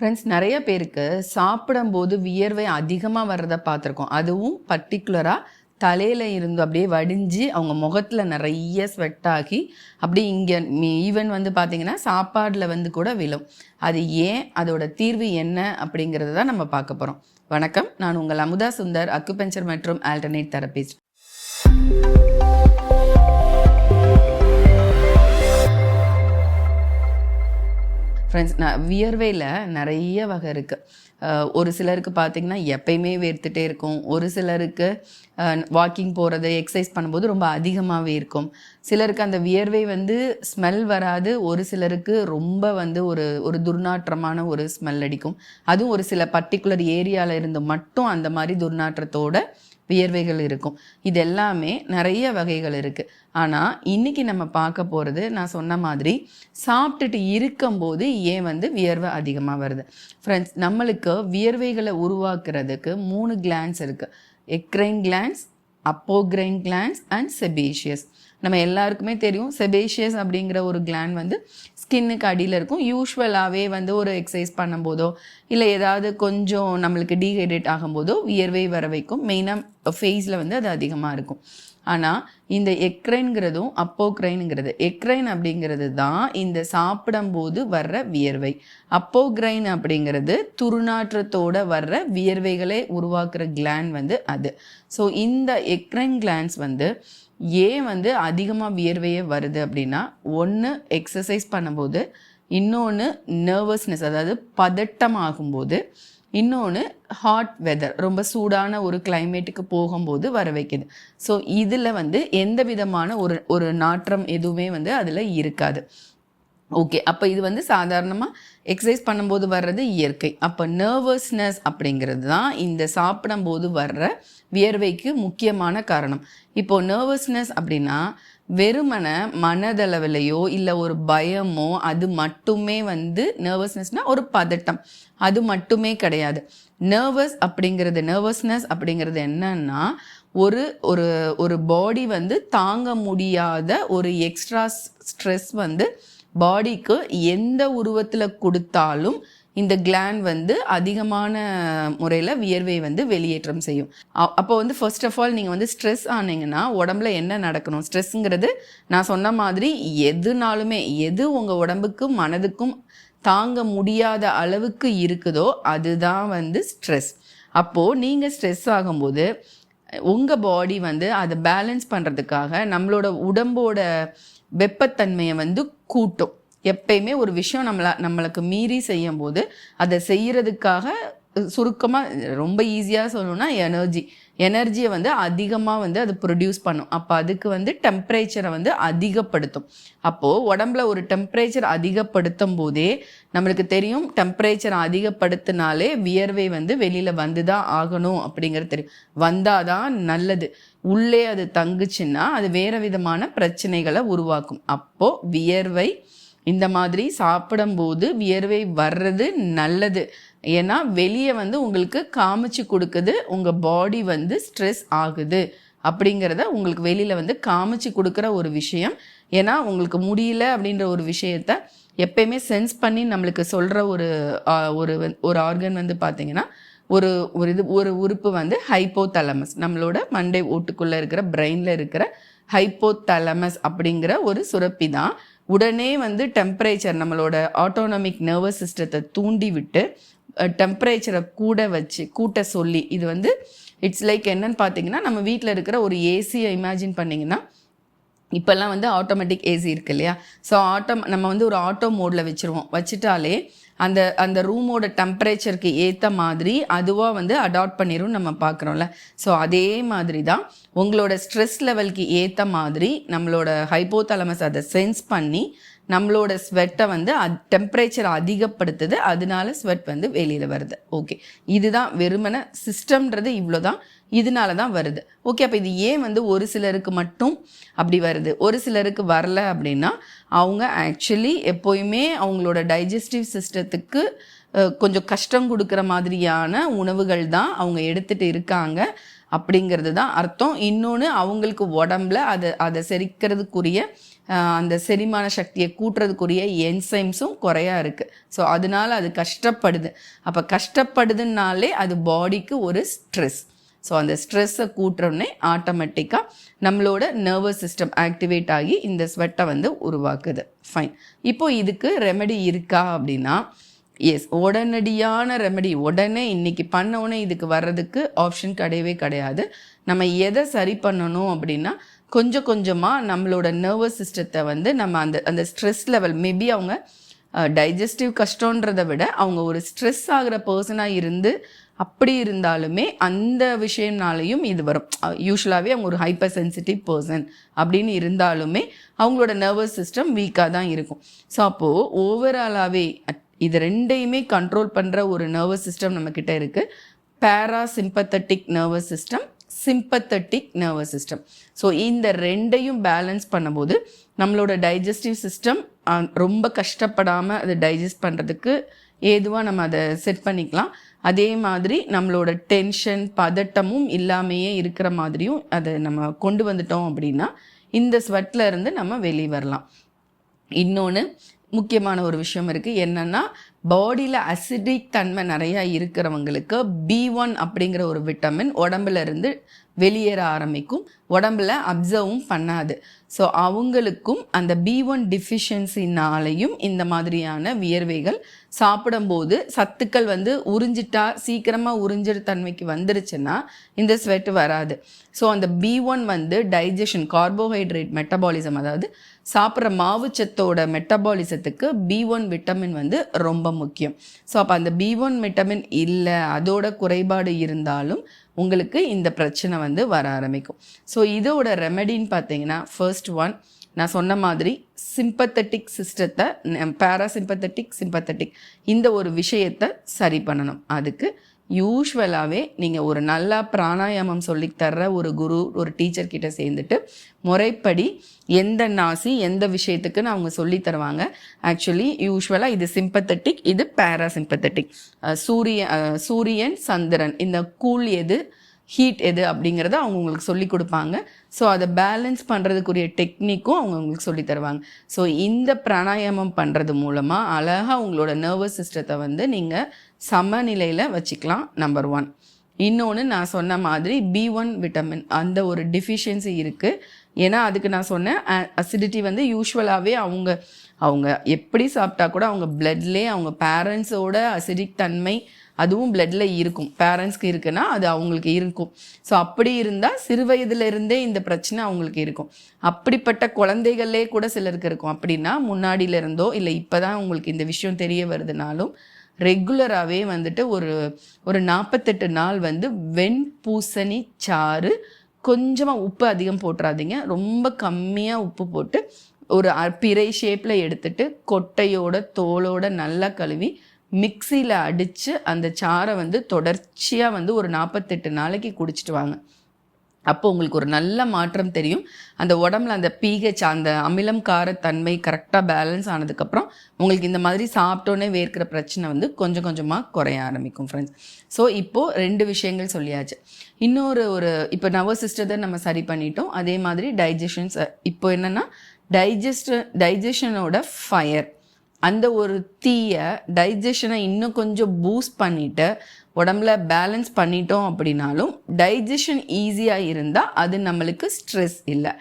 Friends, நிறைய பேருக்கு சாப்பிடும்போது வியர்வை அதிகமாக வர்றதை பார்த்துருக்கோம். அதுவும் பர்டிகுலராக தலையில் இருந்து அப்படியே வடிஞ்சு அவங்க முகத்தில் நிறைய ஸ்வெட் ஆகி அப்படி இங்கே ஈவன் வந்து பார்த்திங்கன்னா சாப்பாடில் வந்து கூட விழும். அது ஏன், அதோட தீர்வு என்ன அப்படிங்கிறது தான் நம்ம பார்க்க போகிறோம். வணக்கம், நான் உங்கள் அமுதா சுந்தர், அக்குபஞ்சர் மற்றும் ஆல்டர்னேட் தெரபிஸ்ட். ஃப்ரெண்ட்ஸ், வியர்வையில் நிறைய வகை இருக்குது. ஒரு சிலருக்கு பார்த்திங்கன்னா எப்பயுமே வேர்த்துட்டே இருக்கும். ஒரு சிலருக்கு வாக்கிங் போகிறது, எக்ஸசைஸ் பண்ணும்போது ரொம்ப அதிகமாகவே இருக்கும். சிலருக்கு அந்த வியர்வை வந்து ஸ்மெல் வராது. ஒரு சிலருக்கு ரொம்ப வந்து ஒரு துர்நாற்றமான ஒரு ஸ்மெல் அடிக்கும். அதுவும் ஒரு சில பர்டிகுலர் ஏரியாவில் இருந்து மட்டும் அந்த மாதிரி துர்நாற்றத்தோட வியர்வைகள் இருக்கும். இது எல்லாமே நிறைய வகைகள் இருக்குது. ஆனால் இன்றைக்கி நம்ம பார்க்க போகிறது, நான் சொன்ன மாதிரி சாப்பிட்டுட்டு இருக்கும்போது ஏன் வந்து வியர்வை அதிகமாக வருது. ஃப்ரெண்ட்ஸ், நம்மளுக்கு வியர்வைகளை உருவாக்குறதுக்கு 3 கிளான்ஸ் இருக்குது. Eccrine glands, apocrine glands and sebaceous. நம்ம எல்லாருக்குமே தெரியும், செபேஷியஸ் அப்படிங்கிற ஒரு கிளாண்ட் வந்து ஸ்கின்னுக்கு அடியில் இருக்கும். யூஸ்வலாகவே வந்து ஒரு எக்ஸசைஸ் பண்ணும்போதோ இல்லை ஏதாவது கொஞ்சம் நம்மளுக்கு டீஹைட்ரேட் ஆகும்போதோ வியர்வை வர வைக்கும். மெயினாக ஃபேஸில் வந்து அது அதிகமாக இருக்கும். ஆனால் இந்த எக்ரைன்கிறதும் அப்போக்ரைனுங்கிறது, எக்ரைன் அப்படிங்கிறது தான் இந்த சாப்பிடும்போது வர்ற வியர்வை. அப்போக்ரைன் அப்படிங்கிறது துர்நாற்றத்தோடு வர்ற வியர்வைகளை உருவாக்குற கிளாண்ட் வந்து அது. ஸோ இந்த எக்ரைன் கிளாண்ட்ஸ் வந்து ஏன் வந்து அதிகமாக வியர்வையே வருது அப்படின்னா, ஒன்று எக்ஸசைஸ் பண்ணும்போது, இன்னொன்று நர்வஸ்னஸ் அதாவது பதட்டம் ஆகும்போது, இன்னொன்று ஹாட் வெதர் ரொம்ப சூடான ஒரு கிளைமேட்டுக்கு போகும்போது வர வைக்குது. ஸோ இதில் வந்து எந்த விதமான ஒரு நாற்றம் எதுவுமே வந்து அதில் இருக்காது. ஓகே, அப்போ இது வந்து சாதாரணமாக எக்ஸசைஸ் பண்ணும்போது வர்றது இயற்கை. அப்போ நர்வஸ்னஸ் அப்படிங்கிறது தான் இந்த சாப்பிடும்போது வர்ற வியர்வைக்கு முக்கியமான காரணம். இப்போது நர்வஸ்னஸ் அப்படின்னா வெறுமனை மனதளவிலையோ இல்லை ஒரு பயமோ அது மட்டுமே வந்து நர்வஸ்னஸ்னால் ஒரு பதட்டம், அது மட்டுமே கிடையாது. நர்வஸ்னஸ் அப்படிங்கிறது என்னன்னா ஒரு ஒரு ஒரு பாடி வந்து தாங்க முடியாத ஒரு எக்ஸ்ட்ரா ஸ்ட்ரெஸ் வந்து பாடிக்கு எந்த உருவத்தில் கொடுத்தாலும் இந்த கிளாண்ட் வந்து அதிகமான முறையில் வியர்வை வந்து வெளியேற்றம் செய்யும். அப்போ வந்து ஃபர்ஸ்ட் ஆஃப் ஆல் நீங்கள் வந்து ஸ்ட்ரெஸ் ஆனீங்கன்னா உடம்புல என்ன நடக்கணும்? ஸ்ட்ரெஸ்ஸுங்கிறது நான் சொன்ன மாதிரி எதுனாலுமே, எது உங்கள் உடம்புக்கும் மனதுக்கும் தாங்க முடியாத அளவுக்கு இருக்குதோ அதுதான் வந்து ஸ்ட்ரெஸ். அப்போது நீங்கள் ஸ்ட்ரெஸ் ஆகும்போது உங்கள் பாடி வந்து அதை பேலன்ஸ் பண்ணுறதுக்காக நம்மளோட உடம்போட வெப்பத்தன்மையை வந்து கூட்டும். எப்பயுமே ஒரு விஷயம் நம்மளுக்கு மீறி செய்யும் போது அதை செய்யறதுக்காக சுருக்கமாக ரொம்ப ஈஸியாக சொல்லணும்னா எனர்ஜியை வந்து அதிகமாக வந்து அது ப்ரொடியூஸ் பண்ணும். அப்போ அதுக்கு வந்து டெம்பரேச்சரை வந்து அதிகப்படுத்தும். அப்போது உடம்புல ஒரு டெம்பரேச்சர் அதிகப்படுத்தும் போதே நம்மளுக்கு தெரியும், டெம்பரேச்சரை அதிகப்படுத்தினாலே வியர்வை வந்து வெளியில் வந்து தான் ஆகணும் அப்படிங்கிறது தெரியும். வந்தால் தான் நல்லது. உள்ளே அது தங்குச்சுன்னா அது வேறு விதமான பிரச்சனைகளை உருவாக்கும். அப்போது வியர்வை இந்த மாதிரி சாப்பிடும்போது வியர்வை வர்றது நல்லது. ஏன்னா வெளியே வந்து உங்களுக்கு காமிச்சு கொடுக்குது, உங்கள் பாடி வந்து ஸ்ட்ரெஸ் ஆகுது அப்படிங்கிறத உங்களுக்கு வெளியில் வந்து காமிச்சு கொடுக்குற ஒரு விஷயம். ஏன்னா உங்களுக்கு முடியல அப்படின்ற ஒரு விஷயத்த எப்பயுமே சென்ஸ் பண்ணி நம்மளுக்கு சொல்கிற ஒரு ஆர்கன் வந்து பார்த்திங்கன்னா ஒரு உறுப்பு வந்து ஹைப்போதலமஸ். நம்மளோட மண்டை ஓட்டுக்குள்ளே இருக்கிற பிரெயினில் இருக்கிற ஹைப்போதலமஸ் அப்படிங்கிற ஒரு சுரப்பி தான் உடனே வந்து டெம்பரேச்சர், நம்மளோட ஆட்டோனமிக் நர்வஸ் சிஸ்டத்தை தூண்டி விட்டு டெம்பரேச்சரை கூட்ட சொல்லி, இது வந்து இட்ஸ் லைக் என்னன்னு பார்த்தீங்கன்னா, நம்ம வீட்டில் இருக்கிற ஒரு ஏசியை இமேஜின் பண்ணிங்கன்னா, இப்போல்லாம் வந்து ஆட்டோமேட்டிக் ஏசி இருக்கு இல்லையா? ஸோ நம்ம வந்து ஒரு ஆட்டோ மோடில் வச்சுட்டாலே அந்த ரூமோட டெம்பரேச்சருக்கு ஏற்ற மாதிரி அதுவாக வந்து அடாப்ட் பண்ணிடும், நம்ம பார்க்குறோம்ல. ஸோ அதே மாதிரி தான் உங்களோட ஸ்ட்ரெஸ் லெவலுக்கு ஏற்ற மாதிரி நம்மளோட ஹைப்போதலமஸ் அதை சென்ஸ் பண்ணி நம்மளோட ஸ்வெட்டை வந்து டெம்பரேச்சர் அதிகப்படுத்துது. அதனால ஸ்வெட் வந்து வெளியில் வருது. ஓகே, இதுதான் வெறுமனை சிஸ்டம்ன்றது இவ்வளோ தான், இதனால தான் வருது. ஓகே, அப்போ இது ஏன் வந்து ஒரு சிலருக்கு மட்டும் அப்படி வருது, ஒரு சிலருக்கு வரல அப்படின்னா, அவங்க ஆக்சுவலி எப்போயுமே அவங்களோட டைஜஸ்டிவ் சிஸ்டத்துக்கு கொஞ்சம் கஷ்டம் கொடுக்குற மாதிரியான உணவுகள் தான் அவங்க எடுத்துகிட்டு இருக்காங்க. அப்படிங்கிறது தான் அர்த்தம். இன்னொன்று அவங்களுக்கு உடம்புல அதை செரிக்கிறதுக்குரிய அந்த செரிமான சக்தியை கூட்டுறதுக்குரிய என்சைம்ஸும் குறையா இருக்குது. ஸோ அதனால அது கஷ்டப்படுது. அப்போ கஷ்டப்படுதுனாலே அது பாடிக்கு ஒரு ஸ்ட்ரெஸ். ஸோ அந்த ஸ்ட்ரெஸ்ஸை கூட்டுறோடனே ஆட்டோமேட்டிக்காக நம்மளோட நர்வஸ் சிஸ்டம் ஆக்டிவேட் ஆகி இந்த ஸ்வெட்டை வந்து உருவாக்குது. ஃபைன். இப்போ இதுக்கு ரெமெடி இருக்கா அப்படின்னா, எஸ், உடனடியான ரெமெடி உடனே இன்னைக்கு பண்ண இதுக்கு வர்றதுக்கு ஆப்ஷன் கிடையவே கிடையாது. நம்ம எதை சரி பண்ணணும் அப்படின்னா, கொஞ்சம் கொஞ்சமாக நம்மளோட நர்வஸ் சிஸ்டத்தை வந்து நம்ம அந்த ஸ்ட்ரெஸ் லெவல், மேபி அவங்க டைஜஸ்டிவ் கஷ்டன்றதை விட அவங்க ஒரு ஸ்ட்ரெஸ் ஆகிற பர்சனாக இருந்து அப்படி இருந்தாலுமே அந்த விஷயம்னாலையும் இது வரும். யூஸ்வலாகவே அவங்க ஒரு ஹைப்பர் சென்சிட்டிவ் பர்சன் அப்படின்னு இருந்தாலுமே அவங்களோட நர்வஸ் சிஸ்டம் வீக்காக தான் இருக்கும். ஸோ அப்போது ஓவராலாகவே இது ரெண்டையுமே கண்ட்ரோல் பண்ணுற ஒரு நர்வஸ் சிஸ்டம் நம்மக்கிட்ட இருக்குது. Parasympathetic nervous system, sympathetic nervous system. So இந்த ரெண்டையும் பேலன்ஸ் பண்ணும்போது நம்மளோட டைஜஸ்டிவ் சிஸ்டம் ரொம்ப கஷ்டப்படாமல் அதை டைஜஸ்ட் பண்ணுறதுக்கு ஏதுவாக நம்ம அதை செட் பண்ணிக்கலாம். அதே மாதிரி நம்மளோட டென்ஷன் பதட்டமும் இல்லாமையே இருக்கிற மாதிரியும் அதை நம்ம கொண்டு வந்துட்டோம் அப்படின்னா இந்த ஸ்வெட்டில் இருந்து நம்ம வெளியே வரலாம். இன்னொன்று முக்கியமான ஒரு விஷயம் இருக்குது. என்னென்னா, பாடியில் அசிடிக் தன்மை நிறையா இருக்கிறவங்களுக்கு B1 அப்படிங்கிற ஒரு விட்டமின் உடம்புல இருந்து வெளியேற ஆரம்பிக்கும், உடம்புல அப்சர்வும் பண்ணாது. ஸோ அவங்களுக்கும் அந்த B1 டிஃபிஷியன்சினாலையும் இந்த மாதிரியான வியர்வைகள் சாப்பிடும்போது சத்துக்கள் வந்து உறிஞ்சிட்டா சீக்கிரமாக உறிஞ்சிற தன்மைக்கு வந்துருச்சுன்னா இந்த ஸ்வெட் வராது. ஸோ அந்த B1 வந்து டைஜஷன், கார்போஹைட்ரேட் மெட்டபாலிசம், அதாவது சாப்பிட்ற மாவுச்சத்தோட மெட்டபாலிசத்துக்கு B1 விட்டமின் வந்து ரொம்ப முக்கியம். ஸோ அப்போ அந்த B1 விட்டமின் இல்லை, அதோட குறைபாடு இருந்தாலும் உங்களுக்கு இந்த பிரச்சனை வந்து வர ஆரம்பிக்கும். ஸோ இதோட ரெமெடின்னு பார்த்தீங்கன்னா, ஃபர்ஸ்ட் ஒன் நான் சொன்ன மாதிரி சிம்பத்தட்டிக் சிஸ்டத்தை, பேராசிம்பத்தட்டிக் சிம்பத்தட்டிக் இந்த ஒரு விஷயத்தை சரி பண்ணணும். அதுக்கு யூஸ்வலாகவே நீங்கள் ஒரு நல்லா பிராணாயாமம் சொல்லித்தர்ற ஒரு குரு, ஒரு டீச்சர் கிட்ட சேர்ந்துட்டு முறைப்படி எந்த நாசி எந்த விஷயத்துக்குன்னு அவங்க சொல்லி தருவாங்க. ஆக்சுவலி யூஸ்வலாக இது சிம்பத்தட்டிக், இது பேராசிம்பத்தட்டிக். சூரியன் சந்திரன், இந்த கூல் எது ஹீட் எது அப்படிங்கிறத அவங்க உங்களுக்கு சொல்லி கொடுப்பாங்க. ஸோ அதை பேலன்ஸ் பண்ணுறதுக்குரிய டெக்னிக்கும் அவங்க உங்களுக்கு சொல்லி தருவாங்க. ஸோ இந்த பிராணாயாமம் பண்ணுறது மூலமாக அழகாக உங்களோட நர்வஸ் சிஸ்டத்தை வந்து நீங்கள் சமநிலையில் வச்சுக்கலாம். நம்பர் 1. இன்னொன்று, நான் சொன்ன மாதிரி B1 விட்டமின் அந்த ஒரு டிஃபிஷியன்சி இருக்குது. ஏன்னா அதுக்கு நான் சொன்னேன், அசிடிட்டி வந்து யூஸ்வலாகவே அவங்க எப்படி சாப்பிட்டா கூட அவங்க பிளட்லேயே அவங்க பேரண்ட்ஸோட அசிடிக் தன்மை அதுவும் பிளட்ல இருக்கும். பேரண்ட்ஸ்க்கு இருக்குன்னா அது அவங்களுக்கு இருக்கும். ஸோ அப்படி இருந்தால் சிறு வயதுலேருந்தே இந்த பிரச்சனை அவங்களுக்கு இருக்கும். அப்படிப்பட்ட குழந்தைகளே கூட சிலருக்கு இருக்கும். அப்படின்னா முன்னாடியில இருந்தோ இல்லை இப்போ தான் உங்களுக்கு இந்த விஷயம் தெரிய வருதுனாலும் ரெகுலராகவே வந்துட்டு ஒரு 48 நாள் வந்து வெண்பூசணி சாறு, கொஞ்சமாக உப்பு அதிகம் போட்டுறாதீங்க, ரொம்ப கம்மியாக உப்பு போட்டு ஒரு பிறை ஷேப்பில் எடுத்துட்டு கொட்டையோட தோலோட நல்லா கழுவி மிக்சியில் அடித்து அந்த சாறை வந்து தொடர்ச்சியாக வந்து ஒரு 48 நாளைக்கு குடிச்சிட்டு வாங்க. அப்போ உங்களுக்கு ஒரு நல்ல மாற்றம் தெரியும். அந்த உடம்புல அந்த pH, அந்த அமிலம் காரத்தன்மை கரெக்டாக பேலன்ஸ் ஆனதுக்கப்புறம் உங்களுக்கு இந்த மாதிரி சாப்பிட்டோன்னே வேர்க்கிற பிரச்சனை வந்து கொஞ்சம் கொஞ்சமாக குறைய ஆரம்பிக்கும் ஃப்ரெண்ட்ஸ். ஸோ இப்போது 2 விஷயங்கள் சொல்லியாச்சு. இன்னொரு இப்போ நர்வஸ் சிஸ்டத்தை நம்ம சரி பண்ணிட்டோம். அதே மாதிரி டைஜஷன்ஸ். இப்போ என்னென்னா டைஜஷனோட ஃபயர், அந்த ஒரு தீயை டைஜஷனை இன்னும் கொஞ்சம் பூஸ்ட் பண்ணிவிட்டு உடம்புல பேலன்ஸ் பண்ணிட்டோம் அப்படின்னாலும் டைஜஷன் ஈஸியாக இருந்தால் அது நம்மளுக்கு ஸ்ட்ரெஸ் இல்லை.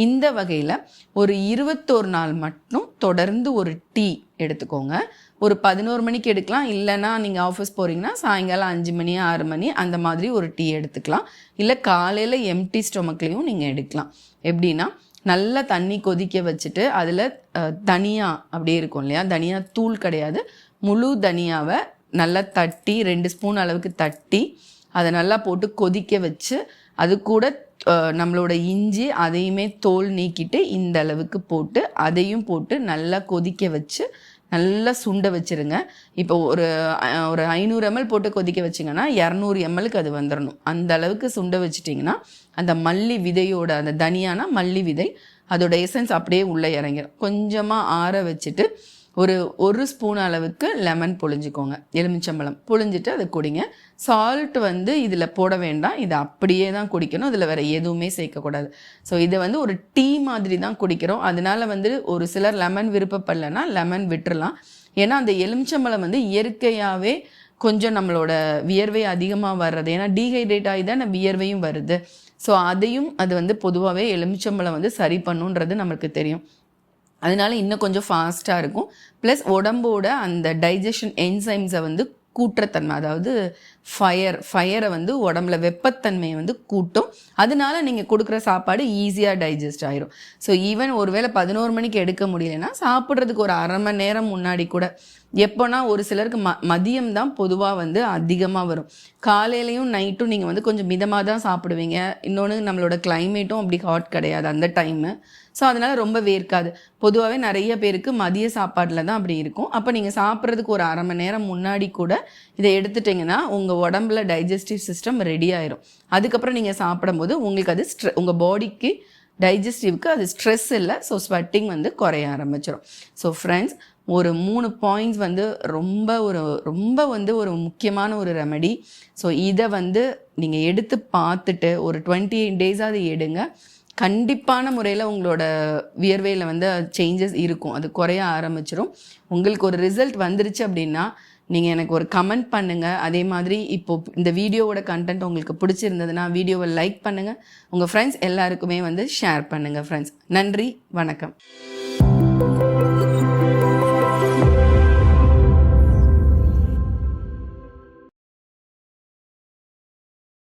இந்த வகையில் ஒரு 21 நாள் மட்டும் தொடர்ந்து ஒரு டீ எடுத்துக்கோங்க. ஒரு 11 மணிக்கு எடுக்கலாம், இல்லைன்னா நீங்கள் ஆஃபீஸ் போகிறீங்கன்னா சாயங்காலம் 5 மணி 6 மணி அந்த மாதிரி ஒரு டீ எடுத்துக்கலாம். இல்லை காலையில் எம்டி ஸ்டொமக்லேயும் நீங்கள் எடுக்கலாம். எப்படின்னா, நல்லா தண்ணி கொதிக்க வச்சுட்டு அதில் தனியா அப்படியே இருக்கும் இல்லையா, தனியா தூள் கிடையாது, முழு தனியாவை நல்லா தட்டி 2 ஸ்பூன் அளவுக்கு தட்டி அதை நல்லா போட்டு கொதிக்க வச்சு அது கூட நம்மளோட இஞ்சி அதையுமே தோல் நீக்கிட்டு இந்த அளவுக்கு போட்டு அதையும் போட்டு நல்லா கொதிக்க வச்சு நல்லா சுண்ட வச்சுருங்க. இப்போ ஒரு 500 ml போட்டு கொதிக்க வச்சிங்கன்னா 200 mlக்கு அது வந்துடணும். அந்த அளவுக்கு சுண்ட வச்சிட்டிங்கன்னா அந்த மல்லி விதையோட, அந்த தனியானா மல்லி விதை, அதோட எசன்ஸ் அப்படியே உள்ளே இறங்கிடும். கொஞ்சமாக ஆற வச்சுட்டு ஒரு ஸ்பூன் அளவுக்கு லெமன் புழிஞ்சிக்கோங்க, எலுமிச்சம்பழம் புழிஞ்சிட்டு அதை குடிங்க. சால்ட் வந்து இதில் போட வேண்டாம், இதை அப்படியே தான் குடிக்கணும், இதில் வேறு எதுவுமே சேர்க்கக்கூடாது. ஸோ இதை வந்து ஒரு டீ மாதிரி தான் குடிக்கிறோம். அதனால வந்து ஒரு சிலர் லெமன் விருப்பப்படலைன்னா லெமன் விட்டுறலாம். ஏன்னா அந்த எலுமிச்சம்பழம் வந்து இயற்கையாகவே கொஞ்சம் நம்மளோட வியர்வை அதிகமாக வர்றது, ஏன்னா டீஹைட்ரேட் ஆகி தான் வியர்வையும் வருது. ஸோ அதையும் அது வந்து பொதுவாகவே எலுமிச்சம்பழம் வந்து சரி பண்ணுன்றது நமக்கு தெரியும். அதனால இன்னும் கொஞ்சம் ஃபாஸ்ட்டாக இருக்கும். ப்ளஸ் உடம்போட அந்த டைஜஷன் என்சைம்ஸை வந்து கூட்டுறத்தன்மை, அதாவது ஃபயரை வந்து உடம்புல வெப்பத்தன்மையை வந்து கூட்டும். அதனால நீங்கள் கொடுக்குற சாப்பாடு ஈஸியாக டைஜஸ்ட் ஆயிரும். ஸோ ஈவன் ஒருவேளை 11 மணிக்கு எடுக்க முடியலைன்னா சாப்பிட்றதுக்கு ஒரு அரை மணி நேரம் முன்னாடி கூட, எப்போனா ஒரு சிலருக்கு மதியம் தான் பொதுவாக வந்து அதிகமாக வரும். காலையிலையும் நைட்டும் நீங்கள் வந்து கொஞ்சம் மிதமாக தான் சாப்பிடுவீங்க. இன்னொன்று நம்மளோட கிளைமேட்டும் அப்படி ஹாட் கிடையாது அந்த டைமு. ஸோ அதனால் ரொம்ப வேர்க்காது. பொதுவாகவே நிறைய பேருக்கு மதிய சாப்பாட்டில் தான் அப்படி இருக்கும். அப்போ நீங்கள் சாப்பிட்றதுக்கு ஒரு அரை மணி நேரம் முன்னாடி கூட இதை எடுத்துட்டிங்கன்னா உங்கள் உடம்புல டைஜஸ்டிவ் சிஸ்டம் ரெடி ஆயிரும். அதுக்கப்புறம் நீங்கள் சாப்பிடும்போது உங்களுக்கு அது உங்கள் பாடிக்கு டைஜஸ்டிவ்க்கு அது ஸ்ட்ரெஸ் இல்லை. ஸோ ஸ்வெட்டிங் வந்து குறைய ஆரம்பிச்சிடும். ஸோ ஃப்ரெண்ட்ஸ், ஒரு 3 பாயிண்ட்ஸ் வந்து ரொம்ப வந்து ஒரு முக்கியமான ஒரு ரெமெடி. ஸோ இதை வந்து நீங்கள் எடுத்து பார்த்துட்டு ஒரு 28 டேஸாவது எடுங்க. கண்டிப்பான முறையில் உங்களோட வியர்வையில் வந்து சேஞ்சஸ் இருக்கும், அது குறைய ஆரம்பிச்சிடும். உங்களுக்கு ஒரு ரிசல்ட் வந்துருச்சு அப்படின்னா நீங்கள் எனக்கு ஒரு கமெண்ட் பண்ணுங்கள். அதே மாதிரி இப்போது இந்த வீடியோவோட கண்டென்ட் உங்களுக்கு பிடிச்சிருந்ததுன்னா வீடியோவை லைக் பண்ணுங்கள், உங்கள் ஃப்ரெண்ட்ஸ் எல்லாருக்குமே வந்து ஷேர் பண்ணுங்கள். ஃப்ரெண்ட்ஸ், நன்றி, வணக்கம்.